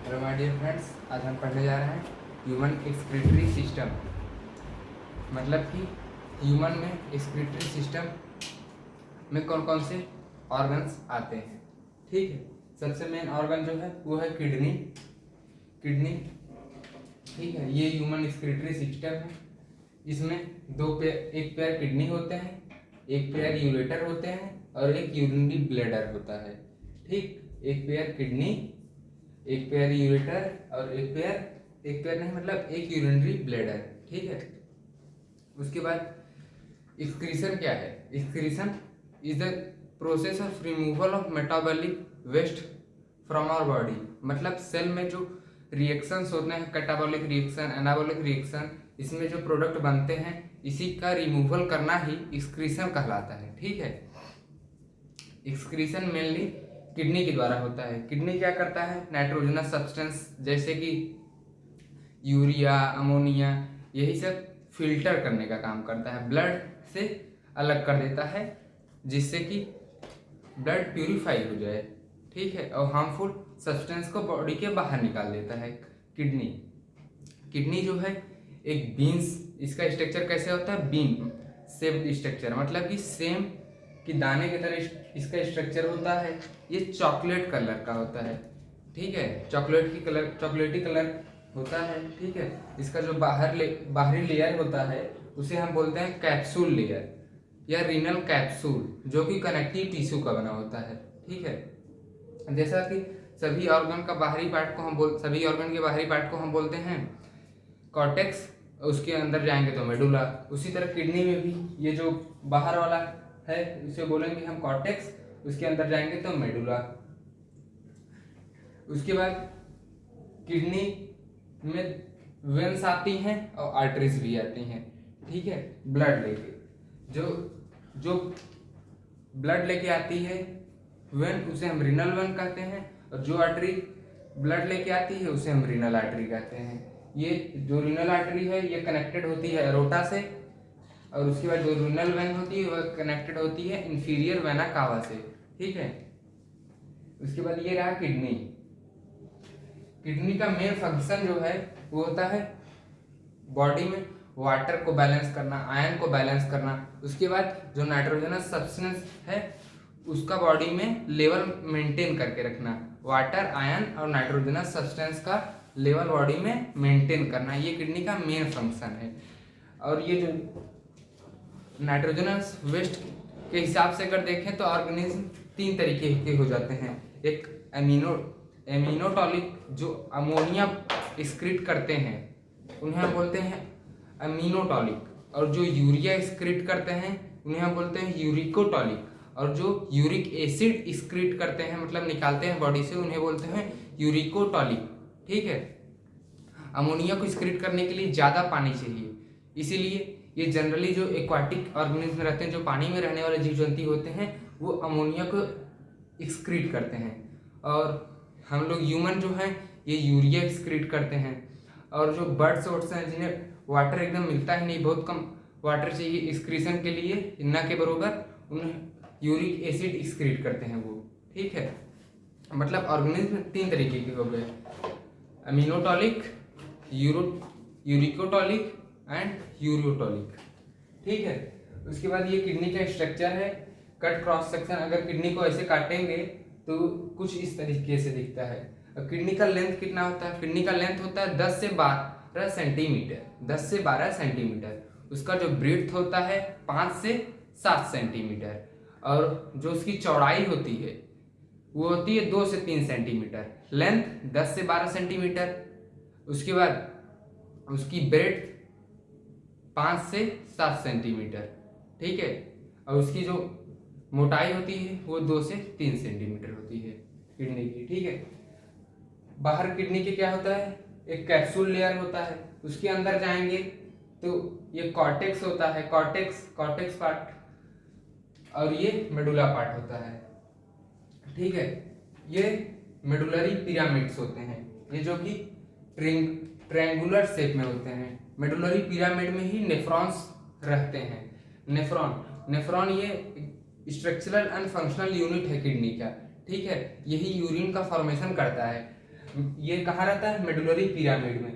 Hello my dear friends, आज हम पढ़ने जा रहे हैं ह्यूमन एक्सक्रीटरी सिस्टम। मतलब कि ह्यूमन में एक्सक्रीटरी सिस्टम में कौन कौन से ऑर्गन्स आते हैं। ठीक है, सबसे मेन ऑर्गन जो है वो है किडनी। किडनी, ठीक है, ये ह्यूमन एक्सक्रीटरी सिस्टम है। इसमें एक पेयर किडनी होते हैं, एक पेयर यूरेटर होते हैं और एक यूरिनरी ब्लैडर होता है। ठीक, एक पेयर किडनी, एक पेयर यूरेटर और एक पेयर नहीं मतलब एक यूरिनरी ब्लैडर। ठीक है, उसके बाद एक्सक्रीशन क्या है? Excretion is the process of removal of metabolic waste from our body. मतलब सेल में जो रिएक्शंस होते हैं, कैटाबॉलिक रिएक्शन, एनाबॉलिक रिएक्शन, इसमें जो प्रोडक्ट बनते हैं इसी का रिमूवल करना ही एक्सक्रीशन कहलाता है। ठीक है, एक्सक्रीशन मेनली किडनी के द्वारा होता है। किडनी क्या करता है? नाइट्रोजनस सब्सटेंस जैसे कि यूरिया, अमोनिया, यही सब फिल्टर करने का काम करता है, ब्लड से अलग कर देता है जिससे कि ब्लड प्यूरिफाई हो जाए। ठीक है, और हार्मफुल सब्सटेंस को बॉडी के बाहर निकाल देता है किडनी। किडनी जो है एक बीन्स, इसका स्ट्रक्चर कैसे होता है? बीन शेप्ड स्ट्रक्चर, मतलब कि सेम कि दाने की तरह इसका स्ट्रक्चर होता है। ये चॉकलेट कलर का होता है। ठीक है, चॉकलेटी कलर होता है। ठीक है, इसका जो बाहरी लेयर होता है उसे हम बोलते हैं कैप्सूल लेयर या रीनल कैप्सूल, जो कि कनेक्टिव टिश्यू का बना होता है। ठीक है, जैसा कि सभी ऑर्गन के बाहरी पार्ट को हम बोलते हैं कॉर्टेक्स, उसके अंदर जाएंगे तो मेडुला। उसी तरह किडनी में भी ये जो बाहर वाला है उसे बोलेंगे हम कॉर्टेक्स, उसके अंदर जाएंगे तो मेडुला। उसके बाद किडनी में वेन्स आती हैं और आर्टरीज भी आती हैं। ठीक है, ब्लड लेके जो ब्लड लेके आती है वेन, उसे हम रीनल वेन कहते हैं, और जो आर्टरी ब्लड लेके आती है उसे हम रीनल आर्टरी कहते हैं। ये जो रीनल आर्टरी है ये कनेक्टेड होती है एरोटा से, और उसके बाद जो रीनल वेन होती है वह कनेक्टेड होती है इंफीरियर वेना कावा से। ठीक है, उसके बाद ये रहा किडनी। किडनी का मेन फंक्शन जो है वो होता है बॉडी में वाटर को बैलेंस करना, आयन को बैलेंस करना। उसके बाद जो नाइट्रोजनस सब्सटेंस है उसका बॉडी में लेवल मेंटेन करके रखना। वाटर, आयन और नाइट्रोजनस सब्सटेंस का लेवल बॉडी में मेंटेन करना, ये किडनी का मेन फंक्शन है। और ये जो नाइट्रोजनस वेस्ट के हिसाब से अगर देखें तो ऑर्गेनिज्म 3 तरीके के हो जाते हैं। एक एमिनोटॉलिक, जो अमोनिया एक्सक्रीट करते हैं उन्हें हम बोलते हैं अमीनोटॉलिक, और जो यूरिया एक्सक्रीट करते हैं उन्हें हम बोलते हैं यूरिकोटॉलिक, और जो यूरिक एसिड एक्सक्रीट करते हैं मतलब निकालते हैं बॉडी से उन्हें बोलते हैं यूरिकोटॉलिक। ठीक है, अमोनिया को एक्सक्रीट करने के लिए ज़्यादा पानी चाहिए, इसीलिए ये जनरली जो एक्वाटिक ऑर्गेनिज्म रहते हैं, जो पानी में रहने वाले जीव जंतु होते हैं, वो अमोनिया को एक्सक्रीट करते हैं। और हम लोग ह्यूमन जो हैं ये यूरिया एक्सक्रीट करते हैं। और जो बर्ड्स वर्ड्स हैं जिन्हें वाटर एकदम मिलता ही नहीं, बहुत कम वाटर चाहिए एक्सक्रीशन के लिए, ना के बरोबर, उन्हें यूरिक एसिड एक्सक्रीट करते हैं वो। ठीक है, मतलब ऑर्गेनिज्म 3 तरीके के हो गए, अमीनोटॉलिक, यूरिकोटॉलिक एंड यूरियोटॉलिक। ठीक है, उसके बाद ये किडनी का स्ट्रक्चर है। कट क्रॉस सेक्शन, अगर किडनी को ऐसे काटेंगे तो कुछ इस तरीके से दिखता है। अब किडनी का लेंथ कितना होता है? किडनी का लेंथ होता है 10 से 12 सेंटीमीटर, 10 से 12 सेंटीमीटर। उसका जो ब्रीथ होता है 5 से 7 सेंटीमीटर, और जो उसकी चौड़ाई होती है वो होती है 2 से 3 सेंटीमीटर। लेंथ 10 से 12 सेंटीमीटर, उसके बाद उसकी ब्रेथ 5 से 7 सेंटीमीटर। ठीक है, और उसकी जो मोटाई होती है वो 2 से 3 सेंटीमीटर होती है किडनी की। ठीक है, बाहर किडनी के क्या होता है? एक कैप्सूल लेयर होता है, उसके अंदर जाएंगे तो ये कॉर्टेक्स होता है, कॉर्टेक्स पार्ट, और ये मेडुला पार्ट होता है। ठीक है, ये मेडुलरी पिरामिड्स होते हैं, ये जो कि ट्रायंगुलर शेप में होते हैं। मेडुलरी पिरामिड में ही नेफ्रॉन्स रहते हैं। नेफ्रॉन ये स्ट्रक्चरल एंड फंक्शनल यूनिट है किडनी का। ठीक है, यही यूरिन का फॉर्मेशन करता है। ये कहाँ रहता है? मेडुलरी पिरामिड में।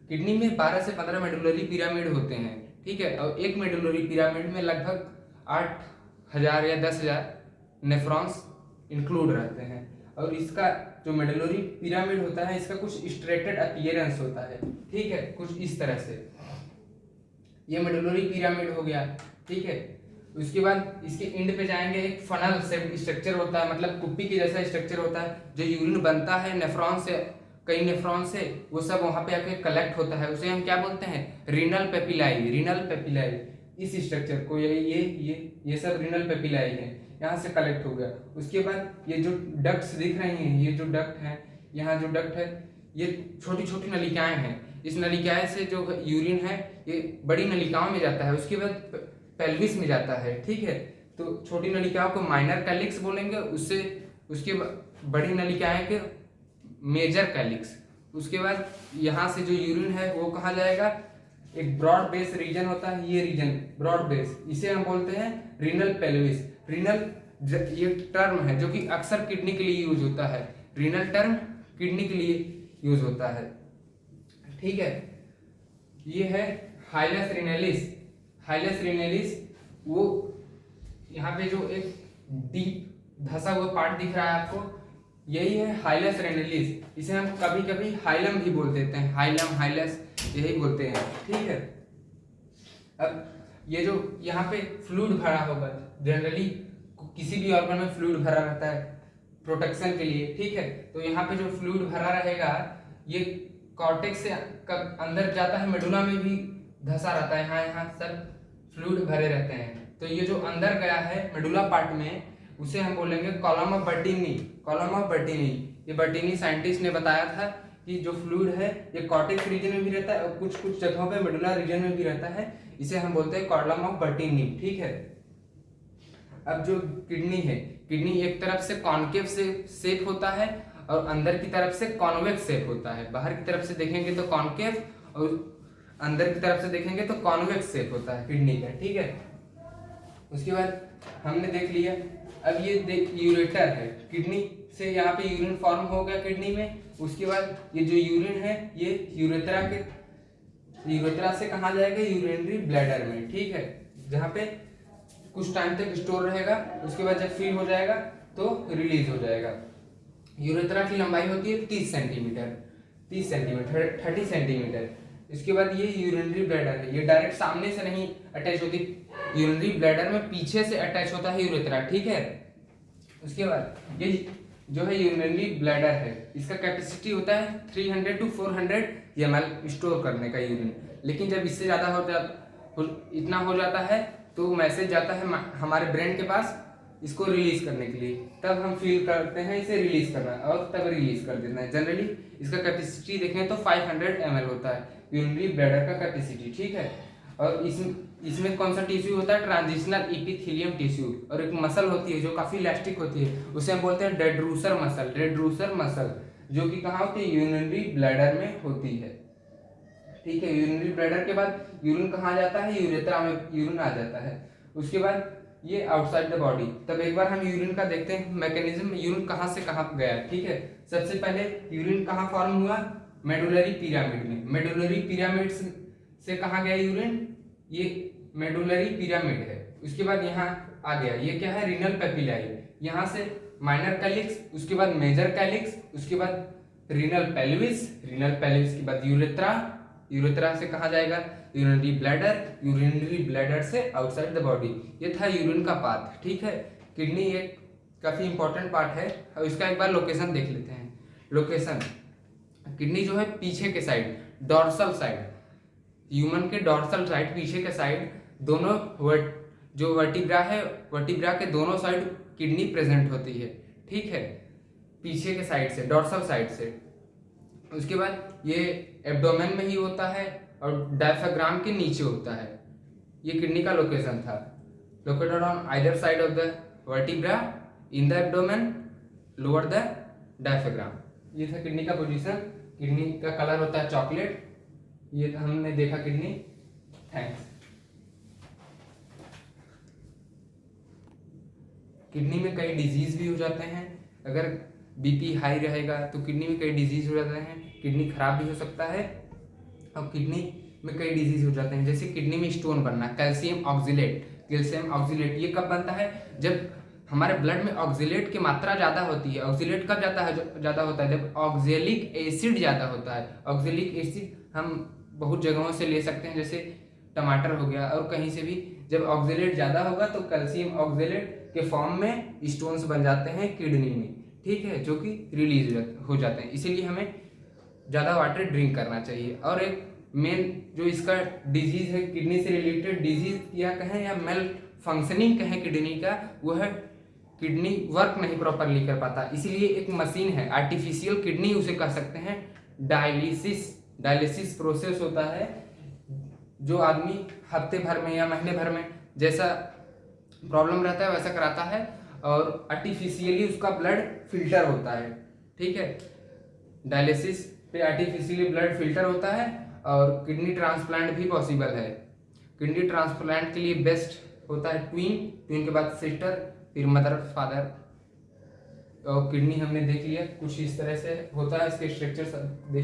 किडनी में 12 से 15 मेडुलरी पिरामिड होते हैं, ठीक है। और एक मेडुलरी पिरामिड में लगभग 8,000 या 10,000 नेफ्रॉन्स इंक्लूड रहते हैं। और इसका जो मेडुलरी पिरामिड होता है, इसका कुछ स्ट्रेटेड अपीयरेंस होता है, ठीक है, कुछ इस तरह से। ये मेडुलरी पिरामिड हो गया, ठीक है। उसके बाद इसके एंड पे जाएंगे, एक फनल शेप स्ट्रक्चर होता है, मतलब कुप्पी के जैसा स्ट्रक्चर होता है। जो यूरिन बनता है नेफ्रॉन से, कई नेफ्रॉन से, वो सब वहां पे आके कलेक्ट होता है। उसे हम क्या बोलते हैं? रीनल पेपिलाई। रीनल पेपिलाई, इस स्ट्रक्चर को, ये सब रीनल पेपिलाई है, यहाँ से कलेक्ट हो गया। उसके बाद ये जो डक्ट्स दिख रही हैं, ये जो डक्ट है, यहाँ जो डक्ट है, ये छोटी छोटी नलिकाएं हैं। इस नलिकाएं से जो यूरिन है ये बड़ी नलिकाओं में जाता है, उसके बाद पेल्विस में जाता है, ठीक है। तो छोटी नलिकाओं को माइनर कैलिक्स बोलेंगे, उससे उसके बड़ी नलिकाएं के मेजर कैलिक्स। उसके बाद यहाँ से जो यूरिन है वो कहाँ जाएगा? एक ब्रॉड बेस रीजन होता है, ये रीजन ब्रॉड बेस, इसे हम बोलते हैं रीनल पेल्विस। रीनल ये टर्म है जो कि अक्सर किडनी के लिए यूज होता है। रीनल टर्म किडनी के लिए यूज होता है, ठीक है। ये है हाइलस रिनेलिस। हाइलस रिनेलिस, वो यहाँ पे जो एक डीप धसा हुआ पार्ट दिख रहा है आपको, यही है हाइलस रिनेलिस। इसे हम कभी कभी हाइलम भी बोल देते हैं, हाइलम, हाइलस, यही बोलते हैं, ठीक है। अब ये जो यहाँ पे फ्लूइड भरा होगा, जनरली किसी भी ऑर्गन में फ्लूइड भरा रहता है प्रोटेक्शन के लिए, ठीक है। तो यहाँ पे जो फ्लूइड भरा रहेगा, ये कॉर्टेक्स से कब अंदर जाता है, मेडुला में भी धसा रहता है, यहाँ सब फ्लूइड भरे रहते हैं। तो ये जो अंदर गया है मेडुला पार्ट में, उसे हम बोलेंगे कॉलम ऑफ बर्टीनी। कॉलम ऑफ बर्टीनी, ये बर्टीनी साइंटिस्ट ने बताया था कि जो फ्लूइड है ये कॉर्टेक्स रीजन में भी रहता है और कुछ कुछ जगहों पे मेडुला रीजन में भी रहता है। इसे हम बोलते हैं कॉलम ऑफ बर्टीनी, ठीक है। अब जो किडनी है, किडनी एक तरफ से कॉनकेव से शेप होता है और अंदर की तरफ से कॉन्वेक्स शेप होता है। बाहर की तरफ से देखेंगे तो कॉनकेव और अंदर की तरफ से देखेंगे तो कॉन्वेक्स शेप होता है किडनी का, ठीक है। उसके बाद हमने देख लिया। अब ये यूरेटर है, किडनी से यहाँ पे यूरिन फॉर्म हो गया किडनी में। उसके बाद ये जो यूरिन है ये यूरेथ्रा से कहाँ जाएगा? यूरिनरी ब्लैडर में, ठीक है, जहाँ पे कुछ टाइम तक स्टोर रहेगा। उसके बाद जब फिल हो जाएगा तो रिलीज हो जाएगा। यूरेथ्रा की लंबाई होती है 30 सेंटीमीटर, 30 सेंटीमीटर। इसके बाद ये यूरिनरी ब्लैडर है, ये डायरेक्ट सामने से नहीं अटैच होती, यूरिनरी ब्लैडर में पीछे से अटैच होता है यूरेथ्रा, ठीक है। उसके बाद ये जो है यूरिनरी ब्लैडर है, इसका कैपेसिटी होता है 300 to 400 ml स्टोर करने का यूरिन। लेकिन जब इससे ज़्यादा इतना हो जाता है तो मैसेज जाता है हमारे ब्रेन के पास इसको रिलीज करने के लिए, तब हम फील करते हैं इसे रिलीज करना और तब रिलीज कर देना है। जनरली इसका कैपेसिटी देखें तो 500 ml होता है यूरिनरी ब्लैडर का कैपेसिटी, ठीक है। और इसमें कौन सा टिश्यू होता है? Transitional epithelium tissue. और एक मसल होती है जो काफी इलास्टिक होती है, उसे हम बोलते हैं डेड्रूसर मसल। डेड्रूसर मसल जो कि कहाँ होती है? यूरिनरी ब्लैडर में होती है, ठीक है। यूरिनरी ब्लैडर के बाद यूरिन कहाँ जाता है? यूरेथ्रा में यूरिन आ जाता है। उसके बाद ये आउटसाइड द बॉडी। तब एक बार हम यूरिन का देखते हैं मैकेनिज्म, यूरिन कहाँ से कहाँ गया, ठीक है। सबसे पहले यूरिन कहाँ फॉर्म हुआ? मेडुलरी पिरामिड में। मेडुलरी पिरामिड से कहाँ गया यूरिन? ये मेडुलरी पिरामिड है। उसके बाद यहाँ आ गया, ये क्या है? रीनल पेपिलाई। यहाँ से माइनर कैलिक्स, उसके बाद मेजर कैलिक्स, उसके बाद रीनल पेल्विस, रीनल पेल्विस के बाद यूरेथ्रा, यूरेथ्रा से कहाँ जाएगा? यूरिनरी ब्लैडर, यूरिनरी ब्लैडर से आउटसाइड द बॉडी। ये था यूरिन का पाथ, ठीक है। किडनी एक काफी इंपॉर्टेंट पार्ट है और इसका एक बार लोकेशन देख लेते हैं। लोकेशन, किडनी जो है पीछे के साइड, डॉर्सल साइड, ह्यूमन के डॉर्सल साइड, पीछे के साइड, दोनों जो वर्टिब्रा है, वर्टिब्रा के दोनों साइड किडनी प्रेजेंट होती है, ठीक है, पीछे के साइड से, डॉर्सल साइड से। उसके बाद ये एब्डोमेन में ही होता है और डायफ्राम के नीचे होता है। ये किडनी का लोकेशन था, located on either side of the vertebra, in the abdomen, lower the diaphragm. ये था किडनी का पोजीशन। किडनी का कलर होता है चॉकलेट। ये हमने देखा किडनी। थैंक्स। किडनी में कई डिजीज भी हो जाते हैं। अगर बीपी हाई रहेगा तो किडनी में कई डिजीज हो जाते हैं, किडनी खराब भी हो सकता है और किडनी में कई डिजीज हो जाते हैं, जैसे किडनी में स्टोन बनना, कैल्शियम ऑक्जिलेट। कैल्शियम ऑक्जिलेट ये कब बनता है? जब हमारे ब्लड में ऑक्जिलेट की मात्रा ज़्यादा होती है। ऑक्जिलेट कब ज़्यादा होता है? जब ऑक्जेलिक एसिड ज़्यादा होता है। ऑक्जेलिक एसिड हम बहुत जगहों से ले सकते हैं, जैसे टमाटर हो गया और कहीं से भी। जब ऑक्जेलेट ज़्यादा होगा तो कैल्शियम ऑक्जेलेट के फॉर्म में स्टोन्स बन जाते हैं किडनी में, ठीक है, जो कि रिलीज हो जाते हैं। इसीलिए हमें ज़्यादा वाटर ड्रिंक करना चाहिए। और एक मेन जो इसका डिजीज है, किडनी से रिलेटेड डिजीज या कहें या मेल फंक्शनिंग कहें किडनी का, वो है किडनी वर्क नहीं प्रॉपरली कर पाता। इसीलिए एक मशीन है, आर्टिफिशियल किडनी उसे कह सकते हैं। डायलिसिस प्रोसेस होता है जो आदमी हफ्ते भर में या महीने भर में जैसा प्रॉब्लम रहता है वैसा कराता है, और आर्टिफिशियली उसका ब्लड फिल्टर होता है, ठीक है। डायलिसिस पे आर्टिफिशियली ब्लड फिल्टर होता है, और किडनी ट्रांसप्लांट भी पॉसिबल है। किडनी ट्रांसप्लांट के लिए बेस्ट होता है ट्विन के बाद सिस्टर, फिर मदर फादर। और किडनी हमने देख लिया कुछ इस तरह से होता है, इसके स्ट्रक्चर देख